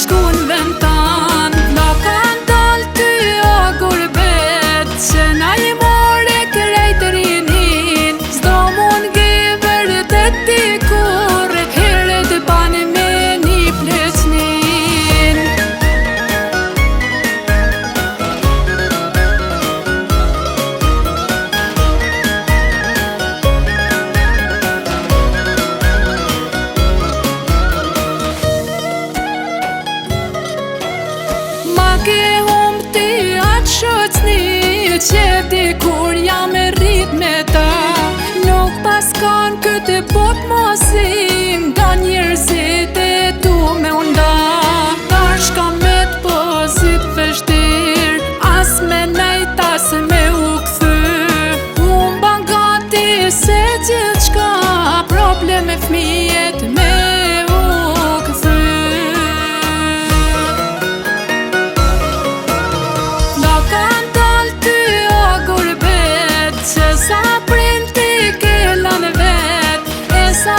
shku n'vend tan. Na kan dal ty o gurbet, që na I more krejt rinin. S'do mun giver të ti kur, herët ban me një pleqnin. Ma ke hum ti atë shoqni, që dikur jam e rrit me ta. Nuk pas kan këtë bot mosim, nga njerëzit e tu me unda. Tash kam me t'pozit vështir, as me nejt as me u kthy. Unë ban gati se gjithçka, probleme fmijet me u kthy. Na kan dal ty o gurbet, që sa prin ti ke lan vet, e sa